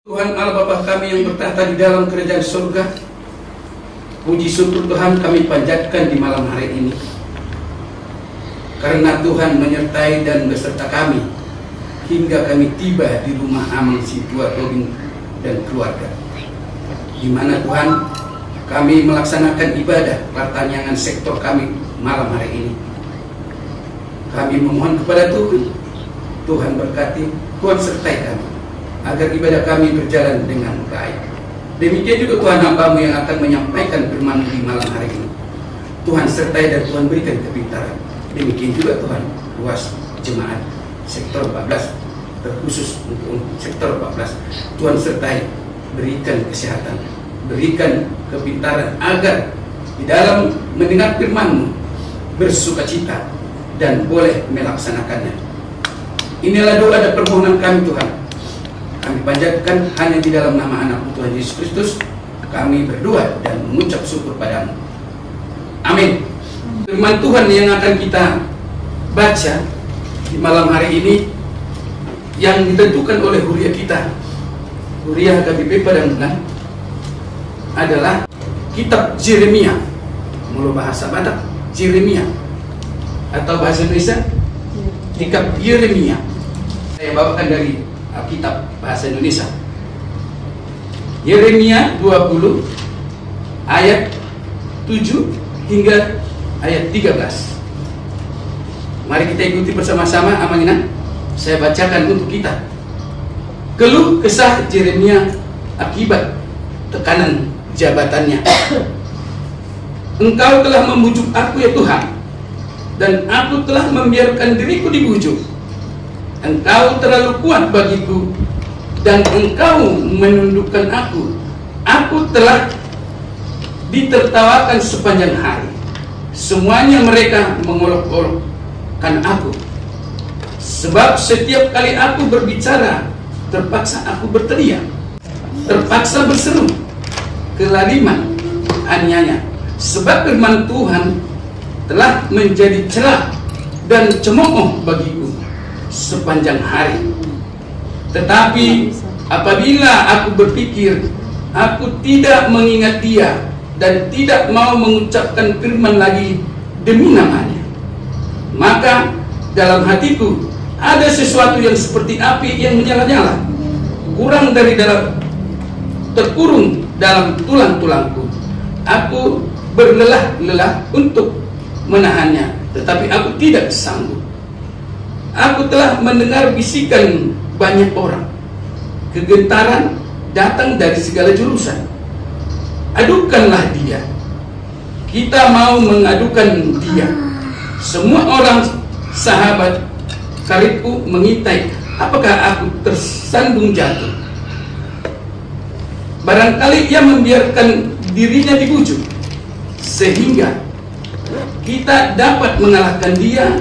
Tuhan Allah Bapa kami yang bertahta di dalam kerajaan surga, puji syukur Tuhan kami panjatkan di malam hari ini, karena Tuhan menyertai dan beserta kami hingga kami tiba di rumah aman si Tua Tobing dan keluarga, di mana Tuhan kami melaksanakan ibadah pertanyaan sektor kami malam hari ini. Kami memohon kepada Tuhan, Tuhan berkati, Tuhan sertai kami agar ibadah kami berjalan dengan baik. Demikian juga Tuhan hamba-Mu yang akan menyampaikan firman di malam hari ini. Tuhan sertai dan Tuhan berikan kepintaran. Demikian juga Tuhan luas jemaat sektor 14, terkhusus untuk sektor 14. Tuhan sertai, berikan kesehatan, berikan kepintaran agar di dalam mendengar firman-Mu bersukacita dan boleh melaksanakannya. Inilah doa dan permohonan kami Tuhan. Kami panjatkan hanya di dalam nama anak Tuhan Yesus Kristus. Kami berdoa dan mengucap syukur padamu. Amin. Firman Tuhan yang akan kita baca di malam hari ini, yang ditentukan oleh Huriah kita, Huriah HKBP Padang adalah kitab Yeremia. Mula bahasa Batak, Yeremia, atau bahasa Indonesia kitab Yeremia. Saya bawakan dari Alkitab bahasa Indonesia. Yeremia 20 ayat 7 hingga ayat 13. Mari kita ikuti bersama-sama amanah. Saya bacakan untuk kita. Keluh kesah Yeremia akibat tekanan jabatannya. Engkau telah membujuk aku ya Tuhan, dan aku telah membiarkan diriku dibujuk. Engkau terlalu kuat bagiku, dan engkau menundukkan aku. Aku telah ditertawakan sepanjang hari. Semuanya mereka mengolok-olokkan aku. Sebab setiap kali aku berbicara, terpaksa aku berteriak, terpaksa berseru, kelaliman aniaya. Sebab firman Tuhan telah menjadi celah dan cemooh bagiku sepanjang hari. Tetapi apabila aku berpikir, aku tidak mengingat dia dan tidak mau mengucapkan firman lagi demi namanya, maka dalam hatiku ada sesuatu yang seperti api yang menyala-nyala, kurang dari dalam, terkurung dalam tulang-tulangku. Aku berlelah-lelah untuk menahannya, tetapi aku tidak sanggup. Aku telah mendengar bisikan banyak orang. Kegentaran datang dari segala jurusan. Adukanlah dia. Kita mau mengadukan dia. Semua orang sahabat karibku mengintai, apakah aku tersandung jatuh? Barangkali ia membiarkan dirinya dibujuk, sehingga kita dapat mengalahkan dia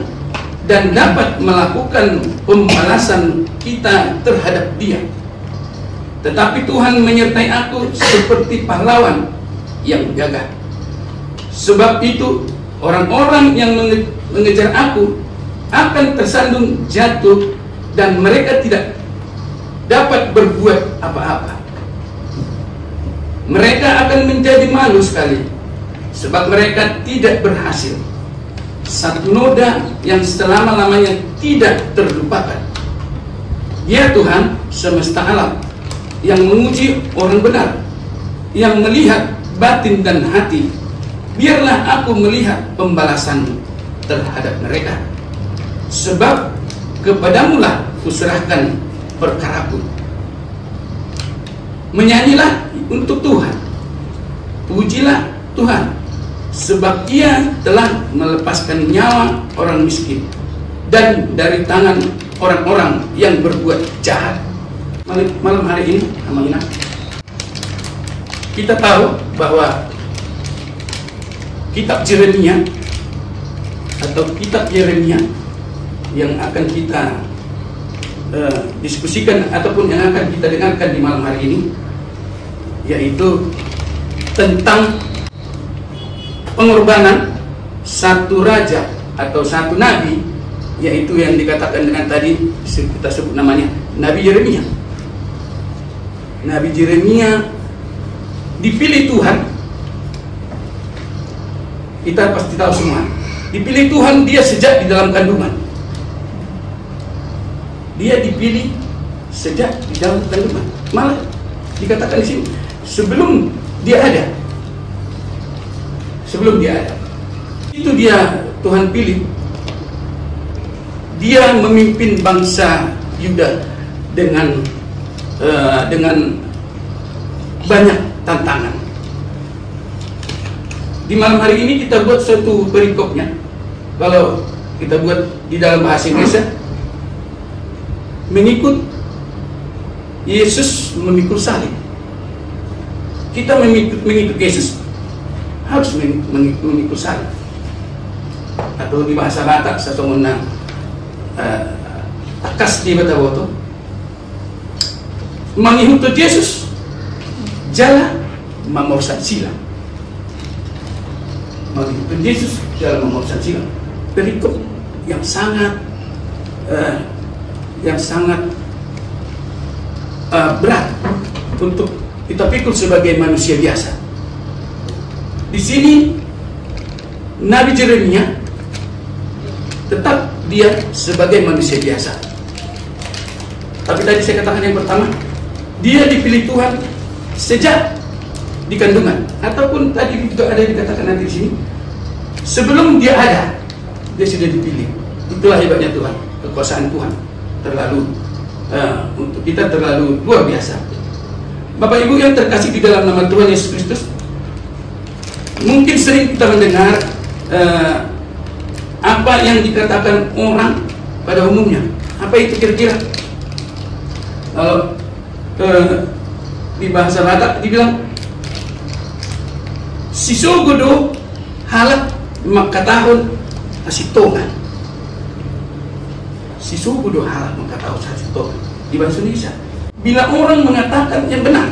dan dapat melakukan pembalasan kita terhadap dia. Tetapi Tuhan menyertai aku seperti pahlawan yang gagah. Sebab itu orang-orang yang mengejar aku akan tersandung jatuh, dan mereka tidak dapat berbuat apa-apa. Mereka akan menjadi malu sekali, sebab mereka tidak berhasil. Satu noda yang selama-lamanya tidak terlupakan. Ya Tuhan semesta alam, yang menguji orang benar, yang melihat batin dan hati, biarlah aku melihat pembalasan terhadap mereka. Sebab kepadamulah kuserahkan perkaraku. Menyanyilah untuk Tuhan, pujilah Tuhan, sebab ia telah melepaskan nyawa orang miskin dan dari tangan orang-orang yang berbuat jahat. Malam hari ini amanah, kita tahu bahwa kitab Yeremia atau kitab Yeremia yang akan kita diskusikan ataupun yang akan kita dengarkan di malam hari ini, yaitu tentang pengorbanan satu raja atau satu nabi, yaitu yang dikatakan dengan tadi kita sebut namanya Nabi Yeremia. Nabi Yeremia dipilih Tuhan. Kita pasti tahu semua. Dipilih Tuhan dia sejak di dalam kandungan. Dia dipilih sejak di dalam kandungan. Malah dikatakan di sini sebelum dia ada. Sebelum dia ada. Itu dia Tuhan pilih. Dia memimpin bangsa Yuda dengan banyak tantangan. Di malam hari ini kita buat satu perikopnya. Kalau kita buat di dalam bahasa Indonesia, mengikut Yesus memikul salib. Kita mengikut Yesus harus memikul salib. Atau di bahasa Batak satu menang takas di Batawoto, mengikut Yesus jalan memorsat silang. Mengikut Yesus jalan memorsat silang. Perikop yang sangat berat untuk kita pikul sebagai manusia biasa. Di sini Nabi Yeremia tetap dia sebagai manusia biasa. Tapi tadi saya katakan yang pertama, dia dipilih Tuhan sejak di kandungan, ataupun tadi juga ada dikatakan nanti di sini, sebelum dia ada, dia sudah dipilih. Itulah hebatnya Tuhan, kekuasaan Tuhan terlalu untuk kita terlalu luar biasa. Bapak Ibu yang terkasih di dalam nama Tuhan Yesus Kristus, mungkin sering kita mendengar apa yang dikatakan orang pada umumnya. Apa itu kira-kira? Kalau di bahasa Batak dibilang sisugudo halak makatahon asitongan. Sisugudo halak makatahon asitongan. Di bahasa Indonesia, bila orang mengatakan yang benar,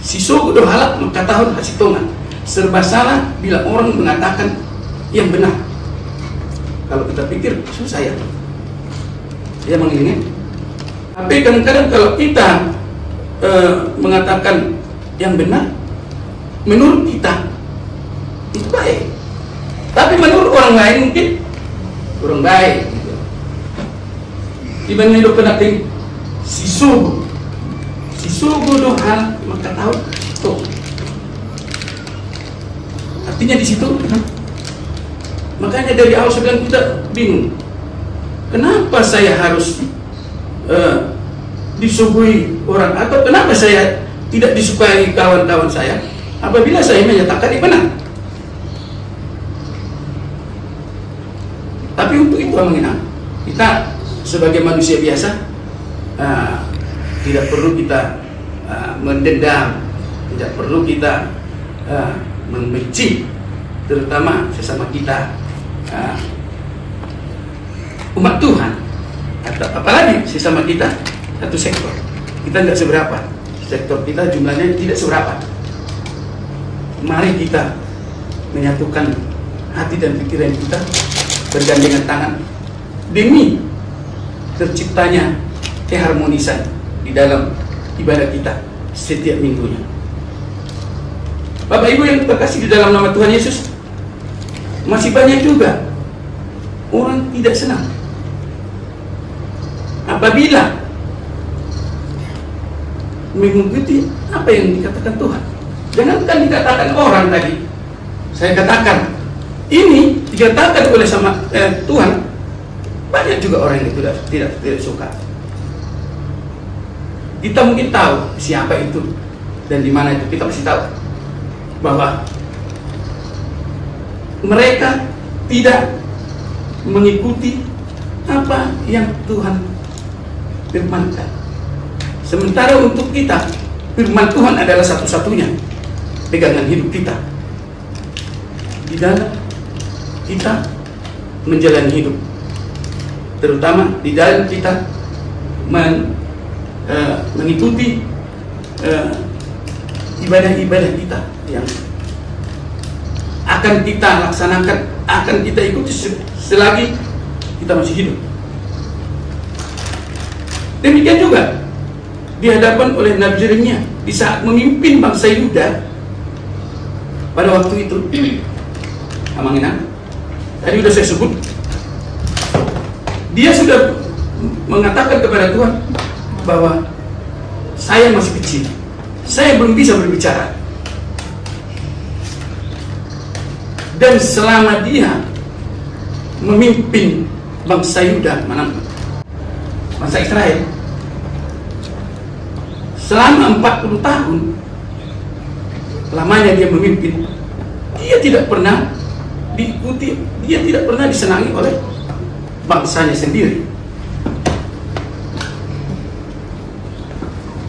sisugudo halak makatahon asitongan. Serba salah bila orang mengatakan yang benar. Kalau kita pikir susah ya, dia mengingat. Tapi kadang-kadang kalau kita mengatakan yang benar, menurut kita itu baik. Tapi menurut orang lain mungkin kurang baik. Gitu. Dibanding hidup pendating sisugu dohal maka tahu tuh. Artinya di situ. Makanya dari awal saya bilang kita bingung. Kenapa saya harus disuguhi orang, atau kenapa saya tidak disukai kawan-kawan saya apabila saya menyatakan ini benar? Tapi untuk itu mengenal kita sebagai manusia biasa tidak perlu kita mendendam, tidak perlu kita membenci, terutama sesama kita umat Tuhan, atau apalagi sesama kita satu sektor. Kita tidak seberapa, sektor kita jumlahnya tidak seberapa. Mari kita menyatukan hati dan pikiran kita, bergandengan tangan demi terciptanya keharmonisan di dalam ibadah kita setiap minggunya. Bapak Ibu yang terkasih di dalam nama Tuhan Yesus, masih banyak juga orang tidak senang apabila mengikuti apa yang dikatakan Tuhan. Jangankan dikatakan orang tadi, saya katakan ini dikatakan oleh sama Tuhan, banyak juga orang yang tidak suka. Kita mungkin tahu siapa itu dan di mana itu, kita pasti tahu bahwa mereka tidak mengikuti apa yang Tuhan firmankan. Sementara untuk kita, firman Tuhan adalah satu-satunya pegangan hidup kita di dalam kita menjalani hidup, terutama di dalam kita mengikuti ibadah-ibadah kita yang akan kita laksanakan, akan kita ikuti selagi kita masih hidup. Demikian juga dihadapan oleh Nabi Yeremia di saat memimpin bangsa Yuda pada waktu itu. Amanginang, tadi sudah saya sebut, dia sudah mengatakan kepada Tuhan bahwa saya masih kecil, saya belum bisa berbicara. Dan selama dia memimpin bangsa Yuda, bangsa Israel, selama 40 tahun lamanya dia memimpin, dia tidak pernah diikuti, dia tidak pernah disenangi oleh bangsanya sendiri.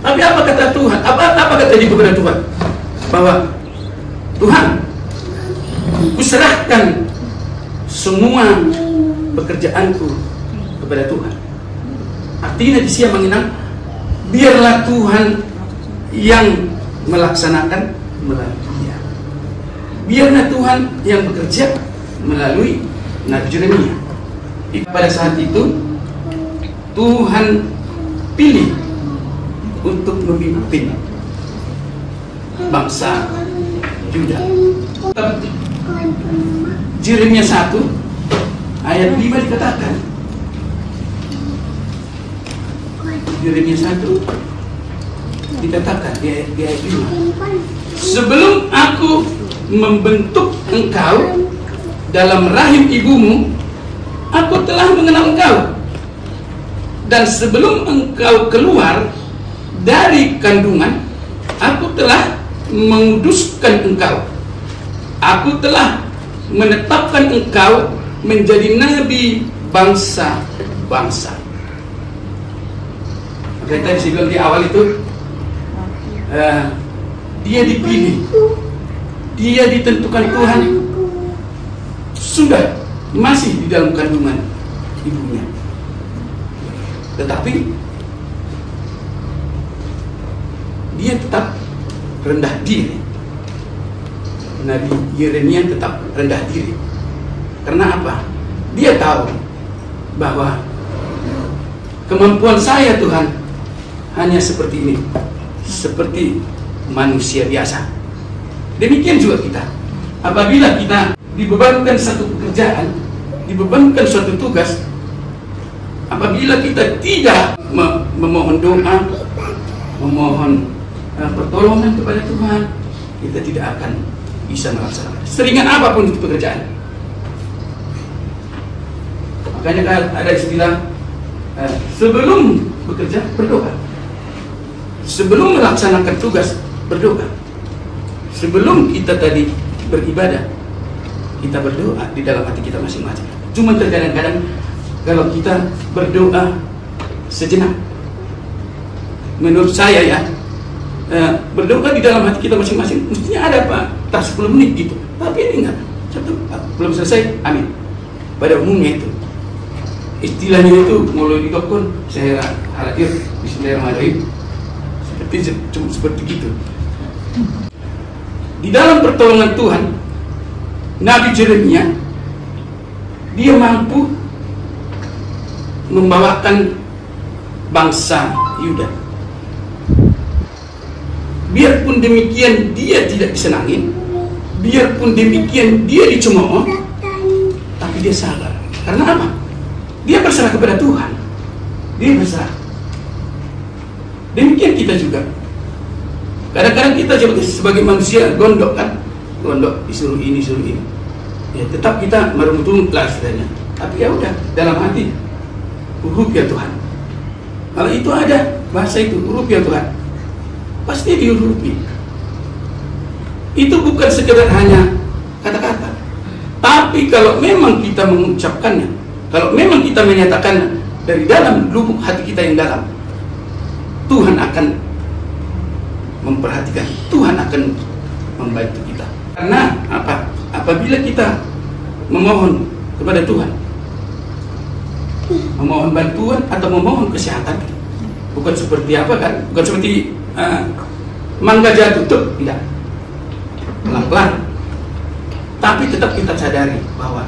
Tapi apa kata Tuhan? Apa kata dia kepada Tuhan? Bahwa Tuhan, kuserahkan semua pekerjaanku kepada Tuhan. Artinya di siang menginang, biarlah Tuhan yang melaksanakan melalui dia. Biarlah Tuhan yang bekerja melalui Nabi Yeremia. Pada saat itu Tuhan pilih untuk memimpin bangsa Yuda. Yeremia 1 ayat 5 dikatakan, Yeremia 1 dikatakan di ayat 5, sebelum aku membentuk engkau dalam rahim ibumu, aku telah mengenal engkau, dan sebelum engkau keluar dari kandungan, aku telah menguduskan engkau. Aku telah menetapkan engkau menjadi nabi bangsa-bangsa. Makanya tadi saya bilang di awal itu, dia dipilih, dia ditentukan Tuhan, sudah masih di dalam kandungan ibunya. Tetapi dia tetap rendah diri. Nabi Yeremia tetap rendah diri. Karena apa? Dia tahu bahwa kemampuan saya, Tuhan, hanya seperti ini, seperti manusia biasa. Demikian juga kita. Apabila kita dibebankan satu pekerjaan, dibebankan suatu tugas, apabila kita tidak memohon doa, memohon pertolongan kepada Tuhan, kita tidak akan bisa melaksanakan seringan apapun itu pekerjaan. Makanya ada istilah sebelum bekerja berdoa, sebelum melaksanakan tugas berdoa, sebelum kita tadi beribadah kita berdoa di dalam hati kita masing-masing. Cuma terkadang-kadang kalau kita berdoa sejenak, menurut saya ya, berdoa di dalam hati kita masing-masing mestinya ada Pak, tak 10 menit gitu. Tapi ini enggak, belum selesai, amin. Pada umumnya itu istilahnya itu mulai didokter, saya khawatir bismillahirrahmanirrahim, seperti gitu. Di dalam pertolongan Tuhan, Nabi Yeremia dia mampu membawakan bangsa Yuda. Biarpun demikian dia tidak disenangi, biarpun demikian dia dicemooh, tapi dia sabar. Karena apa? Dia berserah kepada Tuhan. Dia berserah. Demikian kita juga. Kadang-kadang kita sebagai manusia gondok kan, gondok disuruh ini, suruh ini. Ya tetap kita meruntung lah istilahnya. Tapi ya udah, dalam hati, huruf ya Tuhan. Kalau itu ada bahasa itu, huruf ya Tuhan, pasti diurupi. Itu bukan sekedar hanya kata-kata, tapi kalau memang kita mengucapkannya, kalau memang kita menyatakannya dari dalam lubuk hati kita yang dalam, Tuhan akan memperhatikan, Tuhan akan membantu kita. Karena apa? Apabila kita memohon kepada Tuhan, memohon bantuan atau memohon kesehatan, bukan seperti apa kan? Bukan seperti mangga jatuh tuh, tidak, pelan-pelan. Tapi tetap kita sadari bahwa,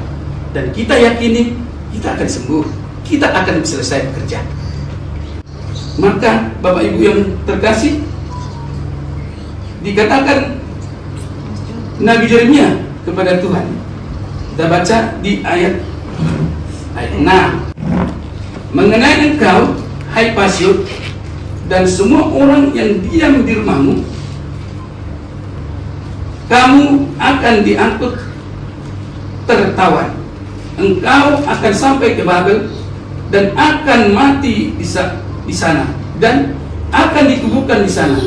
dan kita yakini kita akan sembuh, kita akan selesai bekerja. Maka Bapak Ibu yang terkasih, dikatakan Nabi Yeremia kepada Tuhan. Kita baca di ayat 6. Mengenai engkau, hai Pasyur, dan semua orang yang diam di rumahmu, kamu akan diangkut tertawan. Engkau akan sampai ke Babel dan akan mati di sana dan akan dikuburkan di sana.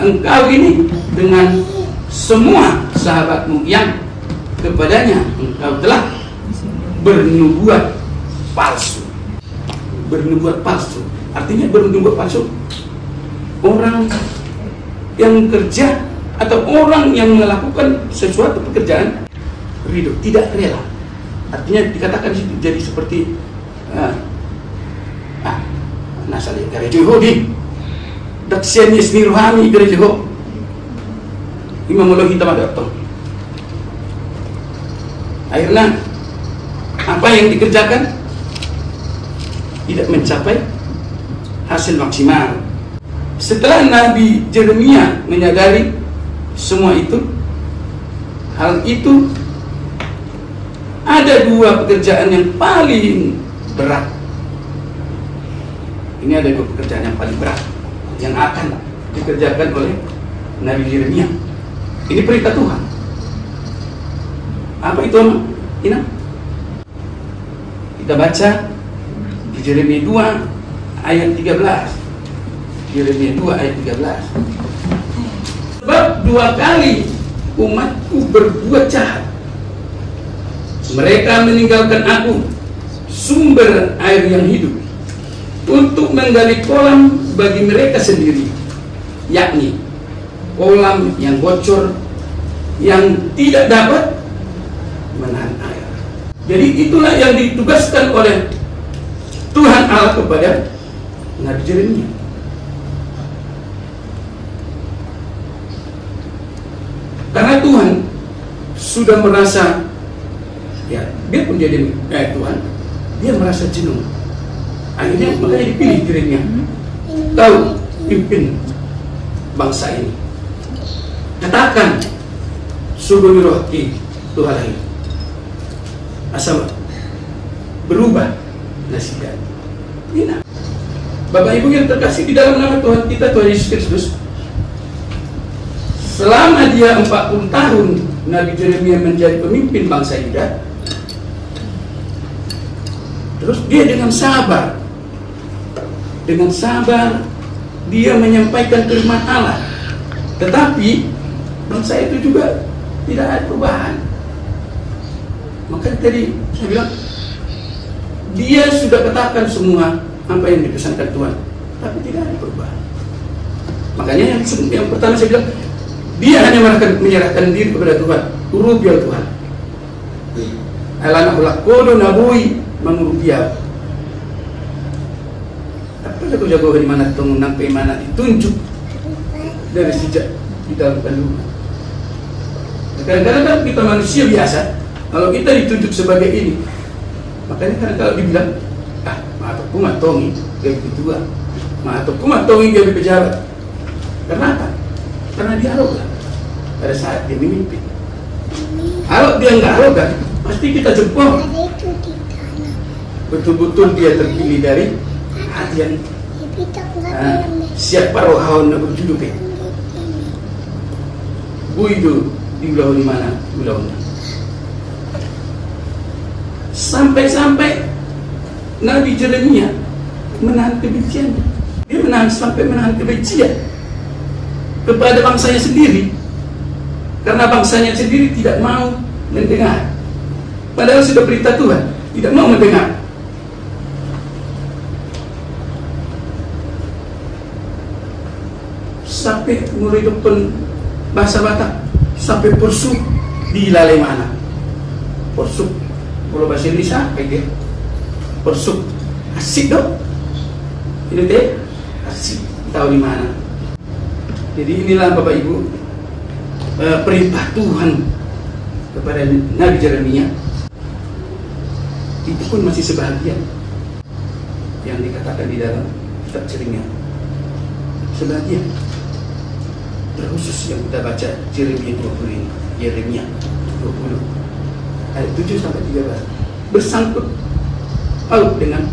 Engkau ini dengan semua sahabatmu yang kepadanya engkau telah bernubuat palsu. Bernubuat palsu artinya bernubuat palsu. Orang yang kerja atau orang yang melakukan sesuatu pekerjaan ridho, tidak rela. Artinya dikatakan di situ jadi seperti nasalnya gereja Yahudi dakseni seni rohani gereja Yahudi imamullah hitam ada apa. Akhirnya apa yang dikerjakan tidak mencapai hasil maksimal. Setelah Nabi Yeremia menyadari semua itu, hal itu, ada dua pekerjaan yang paling berat. Ini ada dua pekerjaan yang paling berat yang akan dikerjakan oleh Nabi Yeremia. Ini perintah Tuhan. Apa itu, Ina? Kita baca di Yeremia 2 ayat 13. Yeremia 2 ayat 13. Sebab dua kali umatku berbuat jahat. Mereka meninggalkan aku, sumber air yang hidup, untuk menggali kolam bagi mereka sendiri, yakni kolam yang bocor yang tidak dapat menahan air. Jadi itulah yang ditugaskan oleh Tuhan Allah kepada Nabi Yeremia. Karena Tuhan sudah merasa, ya, dia pun jadi Tuhan, dia merasa jenuh. Akhirnya makanya dipilih Yeremia. Kau pimpin bangsa ini. Katakan suruh rohki Tuhan ini. Asal berubah nasihat. Ini. Bapak Ibu yang terkasih di dalam nama Tuhan kita, Tuhan Yesus Kristus, selama dia 40 tahun Nabi Yeremia menjadi pemimpin bangsa Yuda, terus dia dengan sabar dia menyampaikan firman Allah. Tetapi bangsa itu juga tidak ada perubahan. Maka tadi saya bilang, dia sudah katakan semua apa yang dipesankan Tuhan, tapi tidak ada perubahan. Makanya yang pertama saya bilang, dia hanya menyerahkan diri kepada Tuhan. Urubial Tuhan. Alana ulah kodo nabui mengurubial. Tapi jago-jago di mana tong sampai mana ditunjuk dari sejak di dalam kandungan. Kadang-kadang kan kita manusia biasa, kalau kita ditunjuk sebagai ini, makanya kadang kalau dibilang, atau kumatongi gawe ketua, atau kumatongi gawe pejabat. Karena apa? Karena dia arogan pada saat dia memimpin. Kalau dia nggak arogan, pasti kita jempol. Betul-betul dia terpilih dari hati yang siapa rohawan nak berjuduk ya. Bu itu di ulah di mana? Ulah. Sampai-sampai Nabi Yeremia menahan kebencian. Dia menahan kebencian kepada bangsanya sendiri, karena bangsanya sendiri tidak mau mendengar. Padahal sudah perintah Tuhan, tidak mau mendengar. Sampai murid pun bahasa Batak, sampai persuk di lalai mana? Persuk, kalau bahasa Indonesia kayak gitu. Persuk, asik dong. Ini deh, asik. Tahu di mana? Jadi inilah Bapak Ibu perintah Tuhan kepada Nabi Yeremia. Itu pun masih sebahagian yang dikatakan di dalam kitab Yeremia. sebagian terkhusus yang kita baca Yeremia 20 ini, Yeremia 20 ayat 7 sampai 13 bersangkut paut dengan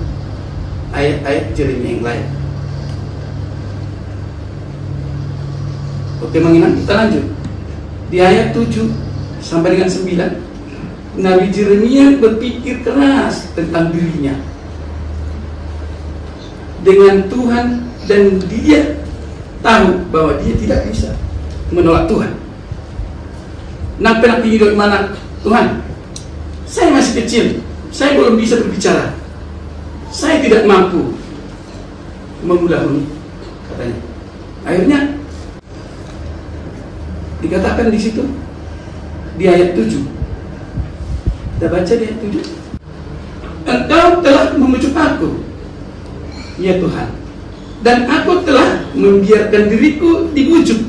ayat-ayat Yeremia yang lain. Oke, mengingat kita lanjut di ayat 7 sampai dengan 9. Nabi Yeremia berpikir keras tentang dirinya dengan Tuhan, dan dia tahu bahwa dia tidak bisa menolak Tuhan. Nak hidup mana Tuhan? Saya masih kecil, saya belum bisa berbicara, saya tidak mampu memulai, katanya. Akhirnya dikatakan di situ di ayat 7. Kita baca di ayat 7. Engkau telah memujuk aku, ya Tuhan, dan aku telah membiarkan diriku dibujuk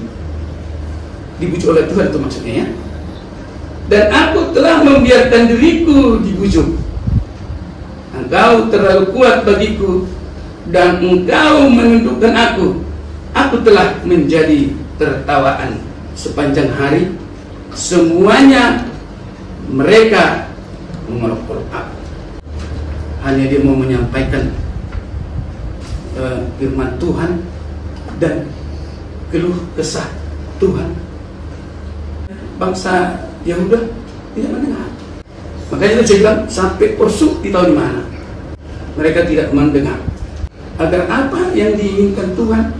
oleh Tuhan, itu maksudnya ya. Dan aku telah membiarkan diriku dibujuk. Engkau terlalu kuat bagiku, dan engkau menundukkan aku. Aku telah menjadi tertawaan sepanjang hari. Semuanya mereka mengolok-olok aku. Hanya dia mau menyampaikan firman Tuhan dan keluh kesah Tuhan. Bangsa Yahuda tidak mendengar. Makanya saya bilang sampai persuk di tahu di mana. Mereka tidak mendengar. Agar apa yang diinginkan Tuhan,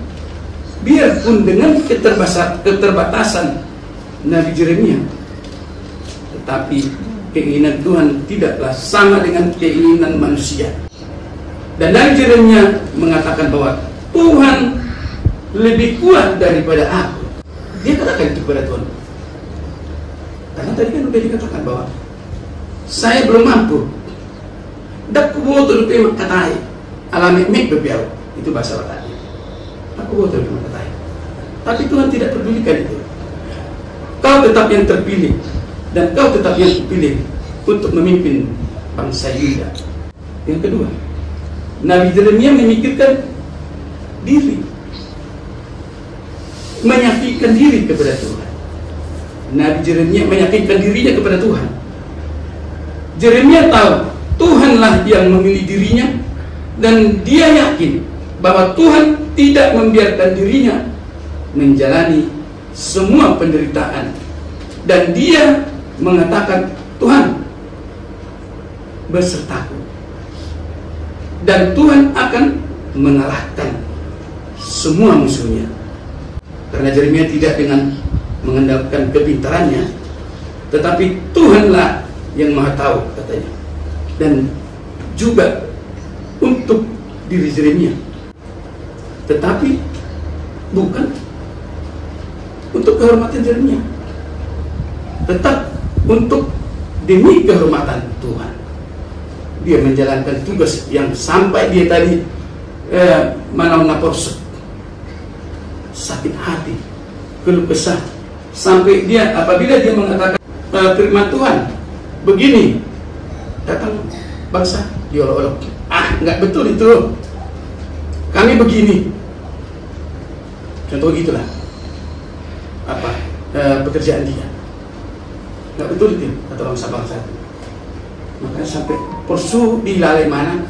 biarpun dengan keterbatasan Nabi Yeremia, tetapi keinginan Tuhan tidaklah sama dengan keinginan manusia. Dan Nabi Yeremia mengatakan bahwa Tuhan lebih kuat daripada aku. Dia katakan itu kepada Tuhan. Karena tadi kan sudah dikatakan bahwa saya belum mampu. Dak kuboto lupa katai, alamek mek bebiau, itu bahasa Bataknya. Aku boto lupa katai. Tapi Tuhan tidak pedulikan itu. Kau tetap yang terpilih, dan kau tetap yang dipilih untuk memimpin bangsa Yuda. Yang kedua, Nabi Yeremia memikirkan diri, menyakitkan diri kepada Tuhan. Nabi Yeremia meyakinkan dirinya kepada Tuhan. Yeremia tahu Tuhanlah yang memilih dirinya, dan dia yakin bahwa Tuhan tidak membiarkan dirinya menjalani semua penderitaan, dan dia mengatakan, Tuhan besertaku, dan Tuhan akan mengalahkan semua musuhnya. Karena Yeremia tidak dengan mengandalkan kepintarannya, tetapi Tuhanlah yang maha tahu, katanya. Dan juga untuk diri Yeremia, tetapi bukan untuk kehormatan Yeremia, tetap untuk demi kehormatan Tuhan. Dia menjalankan tugas yang sampai dia tadi porsuk, sakit hati, keluh kesah, sampai dia apabila dia mengatakan firman Tuhan begini, datang bangsa diolok-olok. Nggak betul itu, kami begini. Contoh gitulah pekerjaan dia, nggak betul itu kata bangsa-bangsa. Makanya sampai persu di lalai mana,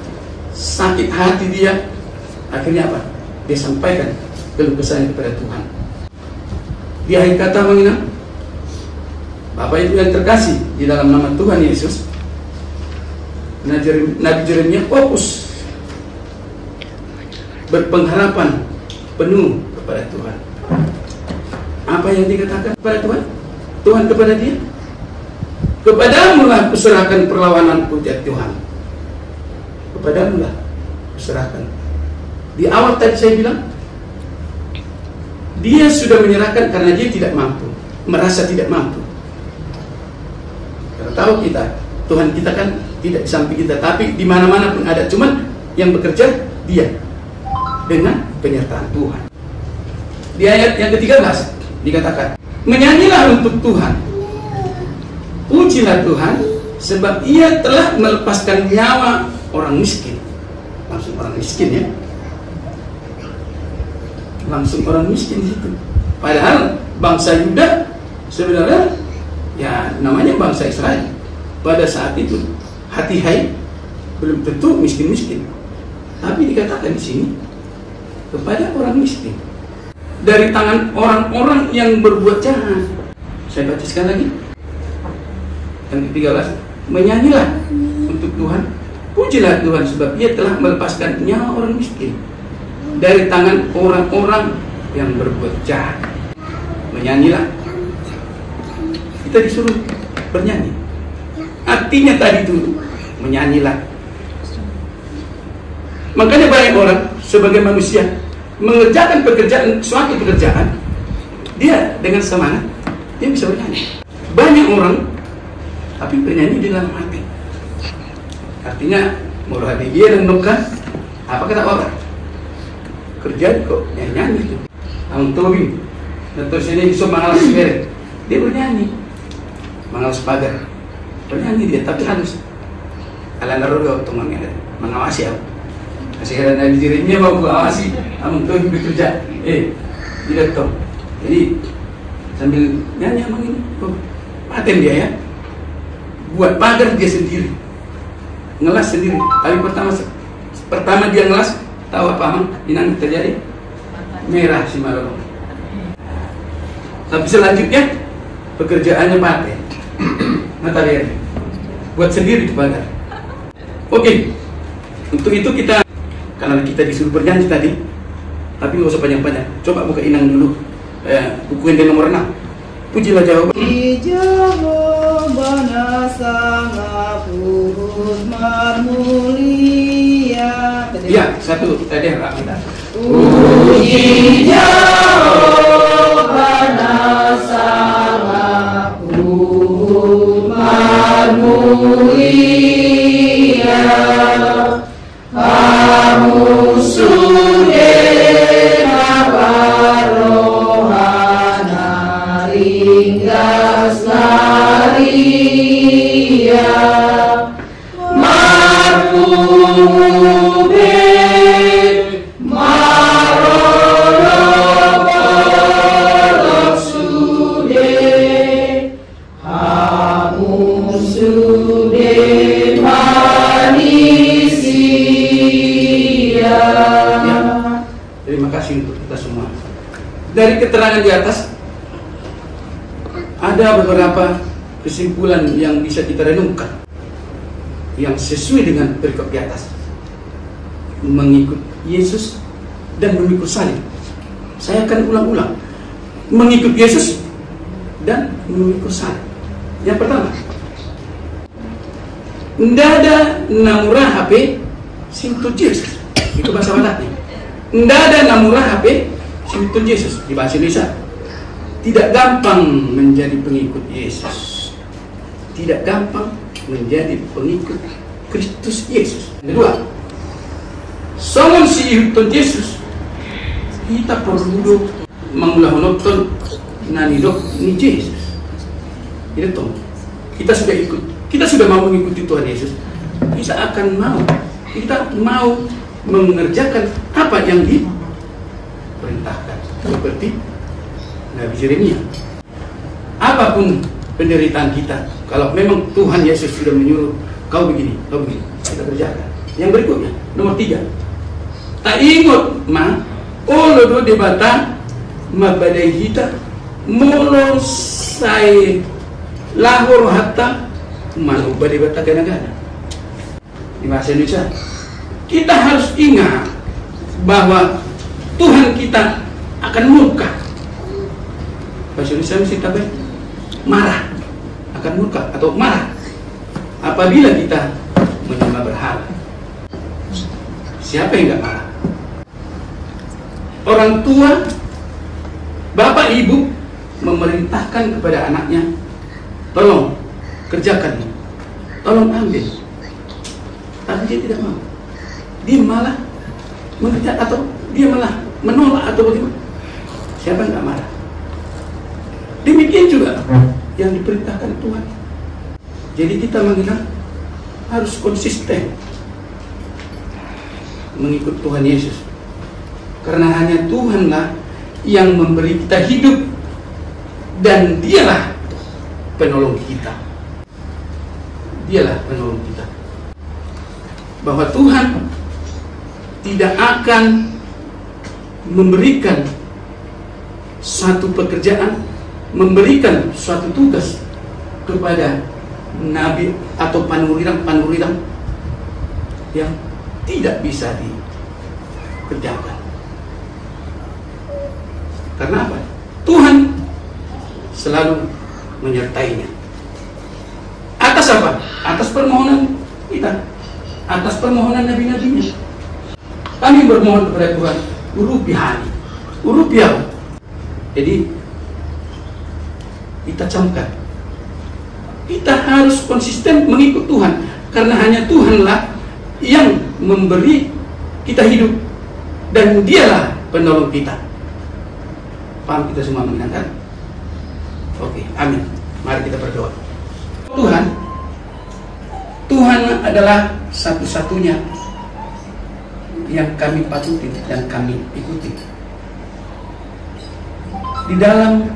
sakit hati dia. Akhirnya apa? Dia sampaikan keluh kesahnya kepada Tuhan. Di akhir kata menginap, Bapak Ibu yang terkasih di dalam nama Tuhan Yesus, Nabi Yeremia fokus berpengharapan penuh kepada Tuhan. Apa yang dikatakan kepada Tuhan? Tuhan kepada dia, kepadamulah kuserahkan perlawananku, ya Tuhan. Kepadamulah kuserahkan. Di awal tadi saya bilang, dia sudah menyerahkan karena dia tidak mampu, merasa tidak mampu. Karena tahu kita, Tuhan kita kan tidak di samping kita, tapi di mana-mana pun ada. Cuman yang bekerja dia dengan penyertaan Tuhan. Di ayat yang ke-13 dikatakan, menyanyilah untuk Tuhan, pujilah Tuhan, sebab ia telah melepaskan nyawa orang miskin. Langsung orang miskin ya. langsung orang miskin di situ. Padahal bangsa Yuda sebenarnya ya namanya bangsa Israel. Pada saat itu hati hai belum tentu miskin-miskin. Tapi dikatakan di sini kepada orang miskin dari tangan orang-orang yang berbuat jahat. Saya baca sekali lagi. Yang ke-13, menyanyilah untuk Tuhan, pujilah Tuhan sebab Ia telah melepaskan nyawa orang miskin dari tangan orang-orang yang berbuat jahat. Menyanyilah. Kita disuruh bernyanyi. Artinya tadi itu menyanyilah. Makanya banyak orang sebagai manusia mengerjakan suatu pekerjaan, dia dengan semangat dia bisa bernyanyi. Banyak orang tapi bernyanyi di dalam hati. Artinya murah hati dia dan nuka. Apa kata orang? Kerja kok nyanyi itu. Ang tubing. Terus ini bisa mangalas bere. Dia bernyanyi. Mangalas pagar. Bernyanyi dia tapi halus. Ala narudo untuk mengawasi aku. Kasih dari dirinya mau mengawasi. Ang tubing bekerja. Tidak tahu. Jadi sambil nyanyi emang ini. Paten dia ya. Buat pagar dia sendiri, ngelas sendiri. Kali pertama dia ngelas, tahu apa mang? Ini terjadi merah si malolo. Tapi selanjutnya pekerjaannya paten. Mata lihat, buat sendiri di pagar. Oke, untuk itu kita karena kita disuruh bernyanyi tadi, tapi nggak usah panjang-panjang. Coba buka inang dulu, buku yang nomor 6. Pujilah jawaban. Jawaban sangat puhut marmulia. Ya, satu tadi kita. Puji jawaban sangat puhut marmulia. Kamu sudah barohana ringgas naria marpube marolok sude kamu sude manisia. Terima kasih untuk kita semua. Dari keterangan di atas ada beberapa kesimpulan yang bisa kita renungkan yang sesuai dengan perikop di atas. Mengikut Yesus dan memikul salib. Saya akan ulang-ulang. Mengikut Yesus dan memikul salib. Yang pertama, tidak ada namurah HP sintu Yesus. Itu bahasa Bataknya. Tidak ada namurah HP sintu Yesus di bahasa Indonesia. Tidak gampang menjadi pengikut Yesus. Tidak gampang menjadi pengikut Kristus Yesus. Kedua, songon si Tuhan Yesus, kita perlu mengulah nonton nani dok ni Yesus. Itu kita sudah ikut, kita sudah mau mengikuti Tuhan Yesus. Kita mau mengerjakan apa yang diperintahkan. Seperti Nabi Yeremia. Apapun penderitaan kita, kalau memang Tuhan Yesus sudah menyuruh kau begini, kita kerjakan. Yang berikutnya, nomor 3. Tak ingat ma, olodo debata mabadai kita, molo sai lahor hatta manu badebata gana-gana. Di bahasa Indonesia, kita harus ingat bahwa Tuhan kita akan murka. Bahasa Indonesia mesti tabel marah, akan murka atau marah apabila kita menyembah berhala. Siapa yang gak marah? Orang tua, bapak ibu memerintahkan kepada anaknya, tolong kerjakan, tolong ambil, tapi dia tidak mau. Dia malah mengerjakan atau dia malah menolak atau bagaimana? Siapa yang gak marah? Demikian juga yang diperintahkan Tuhan. Jadi kita mengenal harus konsisten mengikut Tuhan Yesus. Karena hanya Tuhanlah yang memberi kita hidup, dan dialah penolong kita. Dialah penolong kita. Bahwa Tuhan tidak akan memberikan suatu pekerjaan, memberikan suatu tugas kepada nabi atau panuriram yang tidak bisa dikerjakan. Karena apa? Tuhan selalu menyertainya. Atas apa? Atas permohonan kita, atas permohonan nabi-nabinya. Kami bermohon kepada Tuhan, urupihani, urupiau. Jadi kita camkan, kita harus konsisten mengikut Tuhan, karena hanya Tuhanlah yang memberi kita hidup, dan dialah penolong kita. Paham kita semua mendengar? Oke, amin. Mari kita berdoa. Tuhan adalah satu-satunya yang kami patuti dan kami ikuti. Di dalam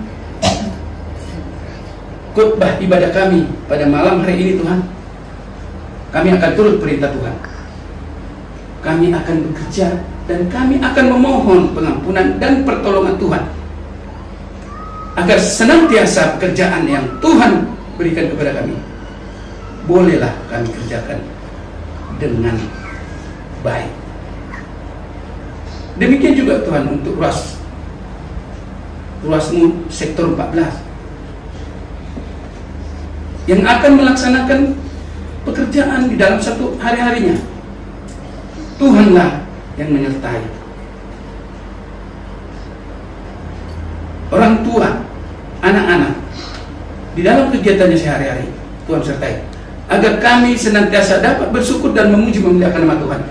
khotbah ibadah kami pada malam hari ini, Tuhan, kami akan turut perintah Tuhan. Kami akan bekerja dan kami akan memohon pengampunan dan pertolongan Tuhan, agar senantiasa pekerjaan yang Tuhan berikan kepada kami, bolehlah kami kerjakan dengan baik. Demikian juga Tuhan untuk ruasmu sektor 14 yang akan melaksanakan pekerjaan di dalam satu hari-harinya. Tuhanlah yang menyertai. Orang tua, anak-anak di dalam kegiatannya sehari-hari, Tuhan sertai, agar kami senantiasa dapat bersyukur dan memuji memuliakan nama Tuhan.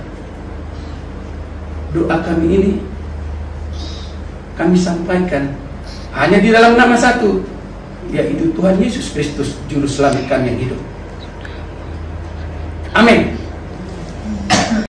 Doa kami ini kami sampaikan hanya di dalam nama satu, yaitu Tuhan Yesus Kristus, Juru Selamat kami yang hidup. Amin.